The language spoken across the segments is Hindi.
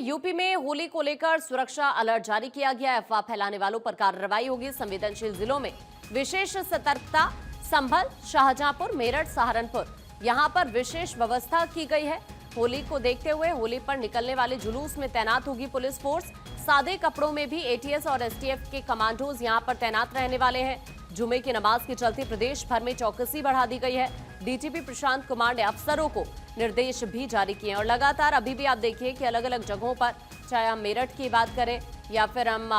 यूपी में होली को लेकर सुरक्षा अलर्ट जारी किया गया। अफवाह फैलाने वालों पर कार्रवाई होगी। संवेदनशील जिलों में विशेष सतर्कता। संभल, शाहजहांपुर, मेरठ, सहारनपुर, यहां पर विशेष व्यवस्था की गई है। होली को देखते हुए होली पर निकलने वाले जुलूस में तैनात होगी पुलिस फोर्स। सादे कपड़ों में भी एटीएस और एसटीएफ के कमांडोज यहां पर तैनात रहने वाले हैं। जुमे की नमाज के चलते प्रदेश भर में चौकसी बढ़ा दी गई है। डीजीपी प्रशांत कुमार ने अफसरों को निर्देश भी जारी किए हैं और लगातार अभी भी आप देखिए कि अलग अलग जगहों पर, चाहे हम मेरठ की बात करें या फिर हम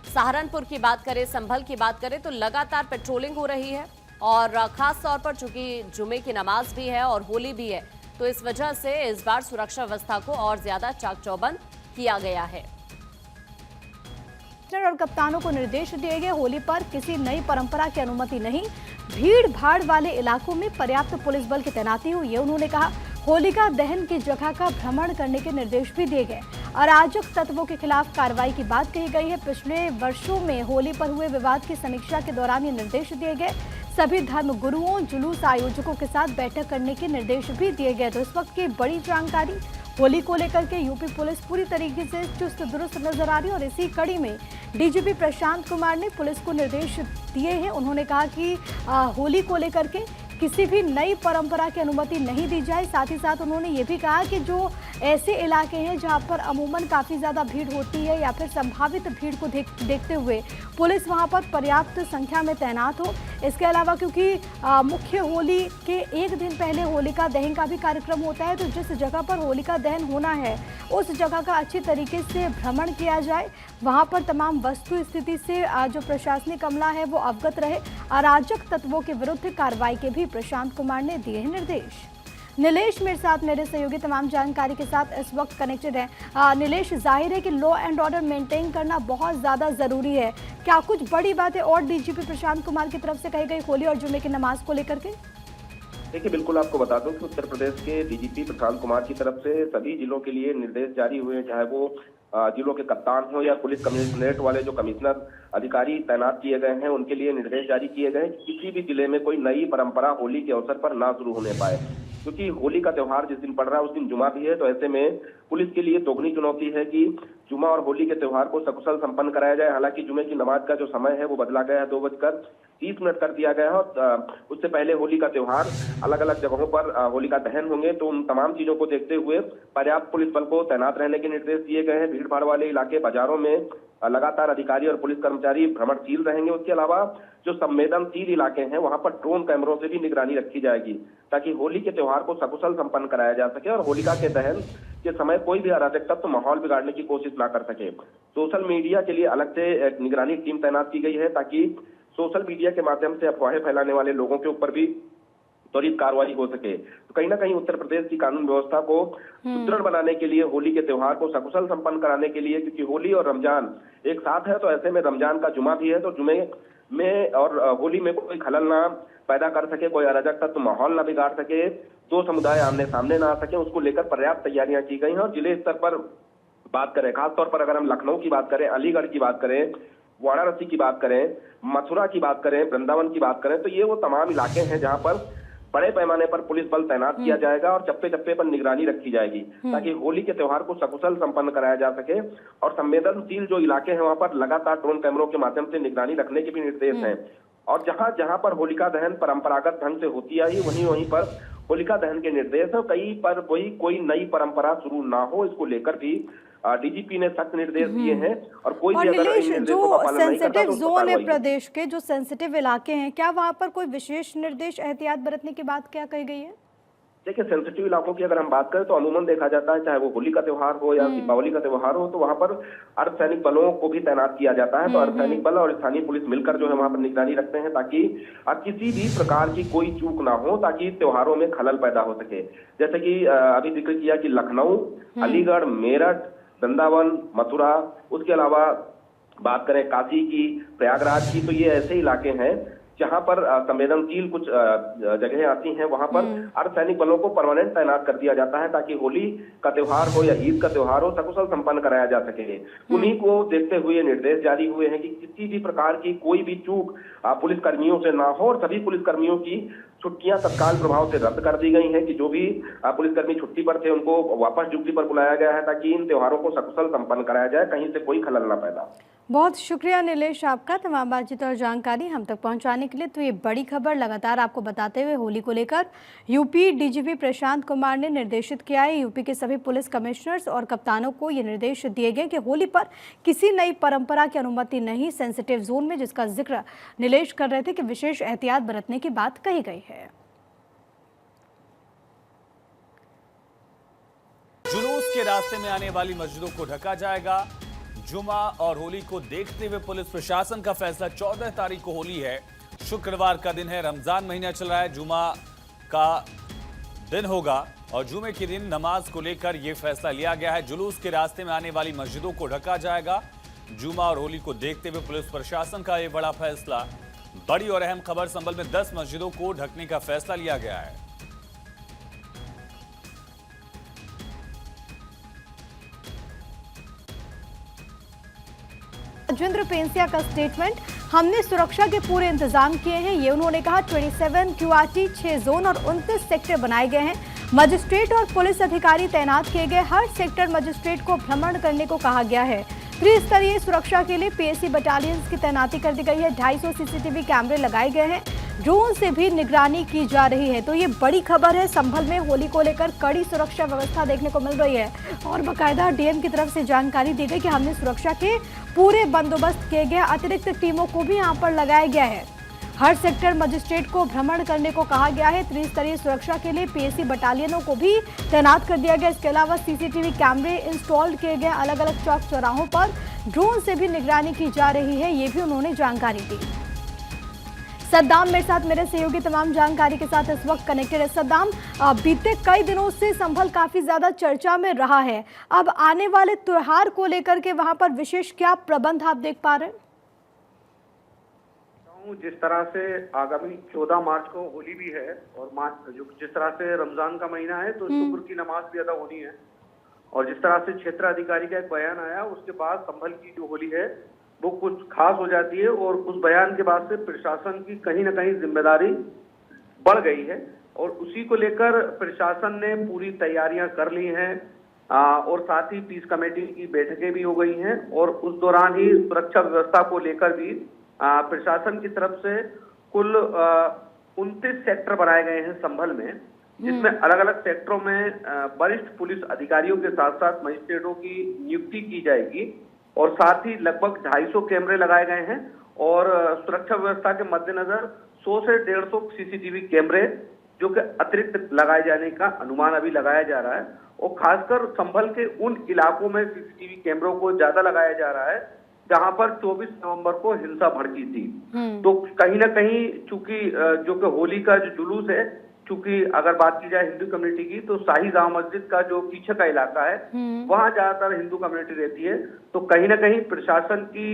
सहारनपुर की बात करें, संभल की बात करें, तो लगातार पेट्रोलिंग हो रही है। और खास तौर पर चूंकि जुमे की नमाज भी है और होली भी है, तो इस वजह से इस बार सुरक्षा व्यवस्था को और ज्यादा चाक चौबंद किया गया है। और कप्तानों को निर्देश दिए गए, होली पर किसी नई परंपरा की अनुमति नहीं। भीड़ भाड़ वाले इलाकों में पर्याप्त पुलिस बल की तैनाती हुई है। उन्होंने कहा होलिका दहन की जगह का भ्रमण करने के निर्देश भी दिए गए। अराजक तत्वों के खिलाफ कार्रवाई की बात कही गई है। पिछले वर्षों में होली पर हुए विवाद की समीक्षा के दौरान ये निर्देश दिए गए। सभी धर्म गुरुओं, जुलूस आयोजकों के साथ बैठक करने के निर्देश भी दिए गए। तो इस वक्त की बड़ी जानकारी होली को लेकर के यूपी पुलिस पूरी तरीके से चुस्त दुरुस्त नजर आ रही है और इसी कड़ी में डीजीपी प्रशांत कुमार ने पुलिस को निर्देश दिए हैं। उन्होंने कहा कि होली को लेकर के किसी भी नई परंपरा की अनुमति नहीं दी जाए। साथ ही साथ उन्होंने ये भी कहा कि जो ऐसे इलाके हैं जहां पर अमूमन काफ़ी ज़्यादा भीड़ होती है या फिर संभावित भीड़ को देखते हुए पुलिस वहां पर पर्याप्त संख्या में तैनात हो। इसके अलावा क्योंकि मुख्य होली के एक दिन पहले होलिका दहन का भी कार्यक्रम होता है, तो जिस जगह पर होलिका दहन होना है उस जगह का अच्छी तरीके से भ्रमण किया जाए। वहां पर तमाम वस्तु स्थिति से जो प्रशासनिक अमला है वो अवगत रहे। अराजक तत्वों के विरुद्ध कार्रवाई के भी प्रशांत कुमार ने दिए हैं निर्देश। नीलेश मेरे साथ, मेरे सहयोगी तमाम जानकारी के साथ इस वक्त कनेक्टेड है। नीलेश, जाहिर है कि लॉ एंड ऑर्डर मेंटेन करना बहुत ज़्यादा ज़रूरी है। क्या कुछ बड़ी बातें और डीजीपी प्रशांत कुमार की तरफ से कही गई होली और जुमे की नमाज को लेकर के? देखिए, बिल्कुल आपको बता दूं कि उत्तर प्रदेश के डीजीपी प्रशांत कुमार की तरफ से सभी जिलों के लिए निर्देश जारी हुए हैं, चाहे वो जिलों के कप्तान हो या पुलिस कमिश्नरेट वाले जो कमिश्नर अधिकारी तैनात किए गए हैं, उनके लिए निर्देश जारी किए गए हैं कि किसी भी जिले में कोई नई परंपरा होली के अवसर पर ना शुरू होने पाए। क्योंकि होली का त्योहार जिस दिन पड़ रहा है उस दिन जुमा भी है, तो ऐसे में पुलिस के लिए दोगुनी चुनौती है कि जुमा और होली के त्योहार को सकुशल संपन्न कराया जाए। हालांकि जुमे की नमाज का जो समय है वो बदला गया है, 2:30 कर दिया गया है और उससे पहले होली का त्योहार अलग अलग जगहों पर होलिका दहन होंगे। तो उन तमाम चीजों को देखते हुए पर्याप्त पुलिस बल को तैनात रहने के निर्देश दिए गए हैं। भीड़ भाड़ वाले इलाके, बाजारों में लगातार अधिकारी और पुलिस कर्मचारी भ्रमणशील रहेंगे। उसके अलावा जो संवेदनशील इलाके हैं वहां पर ड्रोन कैमरों से भी निगरानी रखी जाएगी ताकि होली के त्योहार को सकुशल संपन्न कराया जा सके और होलिका के दहन के समय कोई भी अराजक तत्व माहौल बिगाड़ने की कोशिश ना कर सके। सोशल मीडिया के लिए अलग से एक निगरानी टीम तैनात की गई है ताकि सोशल मीडिया के माध्यम से अफवाहें फैलाने वाले लोगों के ऊपर भी त्वरित कार्रवाई हो सके। तो कहीं ना कहीं उत्तर प्रदेश की कानून व्यवस्था को सुदृढ़ बनाने के लिए, होली के त्योहार को सकुशल संपन्न कराने के लिए, क्योंकि होली और रमजान एक साथ है, तो ऐसे में रमजान का जुमा भी है, तो जुमे में और होली में कोई खलल ना पैदा कर सके, कोई अराजक तत्व माहौल ना बिगाड़ सके, दो समुदाय आमने सामने ना आ सके, उसको लेकर पर्याप्त तैयारियां की गई हैं। और जिले स्तर पर बात करें, खासतौर पर अगर हम लखनऊ की बात करें, अलीगढ़ की बात करें, वाराणसी की बात करें, मथुरा की बात करें, वृंदावन की बात करें, तो ये वो तमाम इलाके हैं जहां पर बड़े पैमाने पर पुलिस बल तैनात किया जाएगा और चप्पे चप्पे पर निगरानी रखी जाएगी ताकि होली के त्योहार को सकुशल संपन्न कराया जा सके। और संवेदनशील जो इलाके हैं वहां पर लगातार ड्रोन कैमरों के माध्यम से निगरानी रखने के भी निर्देश हैं। और जहां जहां पर होलिका दहन परंपरागत ढंग से होती आई, वहीं पर होलिका दहन के निर्देश है। कहीं पर कोई नई परंपरा शुरू ना हो, इसको लेकर भी डीजीपी ने सख्त निर्देश दिए हैं। और कोई भी अगर इन निर्देशों का पालन नहीं करता तो उसको जोन है प्रदेश के जो सेंसिटिव इलाके हैं, क्या वहां पर कोई विशेष निर्देश, एहतियात बरतने की बात क्या कही गई है? देखिए, सेंसिटिव इलाकों की अगर हम बात करें तो अमूमन देखा जाता है, चाहे वो होली का त्योहार हो या दीपावली का त्योहार हो, तो वहां पर अर्धसैनिक बलों को भी तैनात किया जाता है। तो अर्धसैनिक बल और स्थानीय पुलिस मिलकर जो है वहां पर निगरानी रखते हैं ताकि किसी भी प्रकार की कोई चूक ना हो, ताकि त्योहारों में खलल पैदा हो सके। जैसे कि अभी जिक्र किया कि लखनऊ, अलीगढ़, मेरठ, वृंदावन, मथुरा, उसके अलावा बात करें काशी की, प्रयागराज की, तो ये ऐसे इलाके हैं जहां पर संवेदनशील कुछ जगहें आती हैं, वहां पर अर्धसैनिक बलों को परमानेंट तैनात कर दिया जाता है ताकि होली का त्योहार हो या ईद का त्योहार हो सकुशल संपन्न कराया जा सके। उन्हीं को देखते हुए निर्देश जारी हुए हैं कि किसी भी प्रकार की कोई भी चूक पुलिस कर्मियों से ना हो और सभी पुलिस कर्मियों की छुट्टियां तत्काल प्रभाव से रद्द कर दी गई हैं कि जो भी पुलिसकर्मी छुट्टी पर थे उनको वापस ड्यूटी पर बुलाया गया है ताकि इन त्योहारों को सकुशल संपन्न कराया जाए, कहीं से कोई खलल न पैदा। बहुत शुक्रिया नीलेश आपका तमाम बातचीत और जानकारी हम तक पहुंचाने के लिए। तो ये बड़ी खबर लगातार आपको बताते हुए होली को लेकर यूपी डीजीपी प्रशांत कुमार ने निर्देशित किया है। यूपी के सभी पुलिस कमिश्नर्स और कप्तानों को ये निर्देश दिए गए कि होली पर किसी नई परंपरा की अनुमति नहीं। सेंसिटिव जोन में जिसका जिक्र नीलेश कर रहे थे कि विशेष एहतियात बरतने की बात कही गई है। जुलूस के रास्ते में आने वाली मस्जिदों को ढका जाएगा। जुमा और होली को देखते हुए पुलिस प्रशासन का फैसला। 14 तारीख को होली है, शुक्रवार का दिन है, रमजान महीना चल रहा है, जुमा का दिन होगा और जुमे के दिन नमाज को लेकर यह फैसला लिया गया है। जुलूस के रास्ते में आने वाली मस्जिदों को ढका जाएगा। जुमा और होली को देखते हुए पुलिस प्रशासन का यह बड़ा फैसला। बड़ी और अहम खबर, संभल में 10 मस्जिदों को ढकने का फैसला लिया गया है। राजेंद्र पेंसिया का स्टेटमेंट, हमने सुरक्षा के पूरे इंतजाम किए हैं, ये उन्होंने कहा। 27 क्यूआरटी, 6 जोन और 29 सेक्टर बनाए गए हैं। मजिस्ट्रेट और पुलिस अधिकारी तैनात किए गए। हर सेक्टर मजिस्ट्रेट को भ्रमण करने को कहा गया है। त्रिस्तरीय सुरक्षा के लिए पीएसी बटालियंस की तैनाती कर दी गई है। 250 सीसीटीवी कैमरे लगाए गए हैं। ड्रोन से भी निगरानी की जा रही है। तो ये बड़ी खबर है, संभल में होली को लेकर कड़ी सुरक्षा व्यवस्था देखने को मिल रही है और बाकायदा डीएम की तरफ से जानकारी दी गई कि हमने सुरक्षा के पूरे बंदोबस्त किए गए। अतिरिक्त टीमों को भी यहाँ पर लगाया गया है। हर सेक्टर मजिस्ट्रेट को भ्रमण करने को कहा गया है। त्रिस्तरीय सुरक्षा के लिए पीएसी बटालियनों को भी तैनात कर दिया गया। इसके अलावा सीसीटीवी कैमरे इंस्टॉल किए गए। अलग अलग चौक चौराहों पर ड्रोन से भी निगरानी की जा रही है, ये भी उन्होंने जानकारी दी। सद्दाम मेरे साथ, मेरे सहयोगी तमाम जानकारी के साथ इस वक्त कनेक्टेड है। सद्दाम, बीते कई दिनों से संभल काफी ज्यादा चर्चा में रहा है। अब आने वाले त्योहार को लेकर के वहां पर विशेष क्या प्रबंध आप देख पा रहे हैं? जिस तरह से आगामी 14 मार्च को होली भी है और जिस तरह से रमजान का महीना है तो शुक्र की नमाज भी अदा होनी है और जिस तरह से क्षेत्र अधिकारी का एक बयान आया उसके बाद संभल की जो होली है वो कुछ खास हो जाती है और उस बयान के बाद से प्रशासन की कहीं ना कहीं जिम्मेदारी बढ़ गई है और उसी को लेकर प्रशासन ने पूरी तैयारियां कर ली हैं और साथ ही पीस कमेटी की बैठकें भी हो गई हैं और उस दौरान ही सुरक्षा व्यवस्था को लेकर भी प्रशासन की तरफ से कुल 29 सेक्टर बनाए गए हैं संभल में, जिसमें अलग अलग सेक्टरों में वरिष्ठ पुलिस अधिकारियों के साथ साथ मजिस्ट्रेटों की नियुक्ति की जाएगी और साथ ही लगभग 250 कैमरे लगाए गए हैं और सुरक्षा व्यवस्था के मद्देनजर 100 से 150 सीसीटीवी कैमरे जो कि अतिरिक्त लगाए जाने का अनुमान अभी लगाया जा रहा है और खासकर संभल के उन इलाकों में सीसीटीवी कैमरों को ज्यादा लगाया जा रहा है जहां पर 24 नवंबर को हिंसा भड़की थी। तो कहीं ना कहीं चूंकि जो कि होली का जो जुलूस है, चूंकि अगर बात की जाए हिंदू कम्युनिटी की तो शाही जामा मस्जिद का जो पीछे का इलाका है वहां ज्यादातर हिंदू कम्युनिटी रहती है, तो कहीं ना कहीं प्रशासन की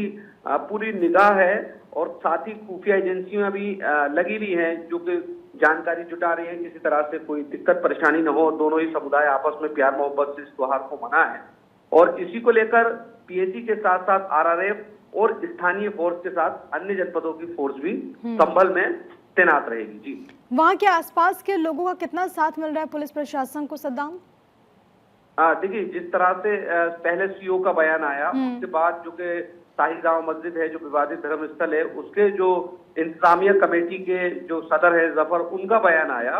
पूरी निगाह है और साथ ही खुफिया एजेंसियां भी लगी हुई हैं जो कि जानकारी जुटा रही है किसी तरह से कोई दिक्कत परेशानी न हो, दोनों ही समुदाय आपस में प्यार मोहब्बत से इस त्योहार को मनाएं और इसी को लेकर पीएसी के साथ साथ आरआरएफ और स्थानीय फोर्स के साथ अन्य जनपदों की फोर्स भी संभल में तैनात रहेगी। जी, वहाँ के आसपास के लोगों का कितना साथ मिल रहा है पुलिस प्रशासन को सद्दाम? देखिए, जिस तरह से पहले सीओ का बयान आया उसके बाद जो कि शाही जामा मस्जिद है जो विवादित धर्म स्थल है उसके जो इंतजामिया कमेटी के जो सदर है जफर, उनका बयान आया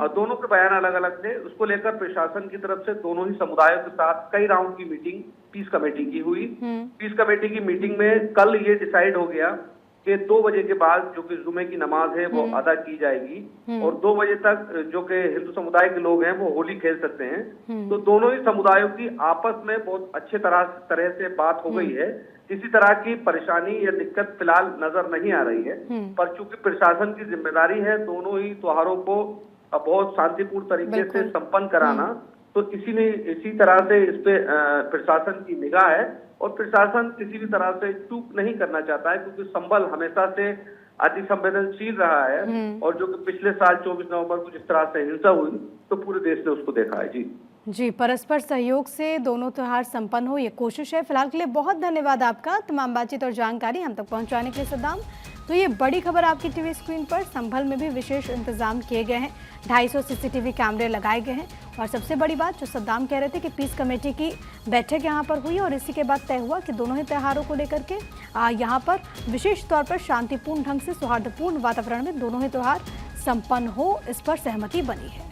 और दोनों के बयान अलग अलग थे। उसको लेकर प्रशासन की तरफ से दोनों ही समुदायों के साथ कई राउंड की मीटिंग पीस कमेटी की हुई। पीस कमेटी की मीटिंग में कल ये डिसाइड हो गया कि 2 बजे के बाद जो कि जुमे की नमाज है वो अदा की जाएगी और 2 बजे तक जो कि हिंदू समुदाय के लोग हैं वो होली खेल सकते हैं। तो दोनों ही समुदायों की आपस में बहुत अच्छे तरह से बात हो गई है। किसी तरह की परेशानी या दिक्कत फिलहाल नजर नहीं आ रही है, पर चूंकि प्रशासन की जिम्मेदारी है दोनों ही त्योहारों को बहुत शांतिपूर्ण तरीके से संपन्न कराना, तो इसी तरह से इस पे प्रशासन की निगाह है और प्रशासन किसी भी तरह से चूक नहीं करना चाहता है क्योंकि संभल हमेशा से अति संवेदनशील रहा है। और जो कि पिछले साल 24 नवंबर को जिस तरह से हिंसा हुई तो पूरे देश ने उसको देखा है। जी, परस्पर सहयोग से दोनों त्योहार संपन्न हो, ये कोशिश है। फिलहाल के लिए बहुत धन्यवाद आपका तमाम बातचीत और जानकारी हम तक पहुंचाने के लिए सद्दाम। तो ये बड़ी खबर आपकी टीवी स्क्रीन पर। संभल में भी विशेष इंतजाम किए गए हैं, 250 सीसीटीवी कैमरे लगाए गए हैं। और सबसे बड़ी बात जो सद्दाम कह रहे थे कि पीस कमेटी की बैठक यहाँ पर हुई और इसी के बाद तय हुआ कि दोनों ही त्योहारों को लेकर के यहाँ पर विशेष तौर पर शांतिपूर्ण ढंग से सौहार्दपूर्ण वातावरण में दोनों ही त्योहार संपन्न हो, इस पर सहमति बनी है।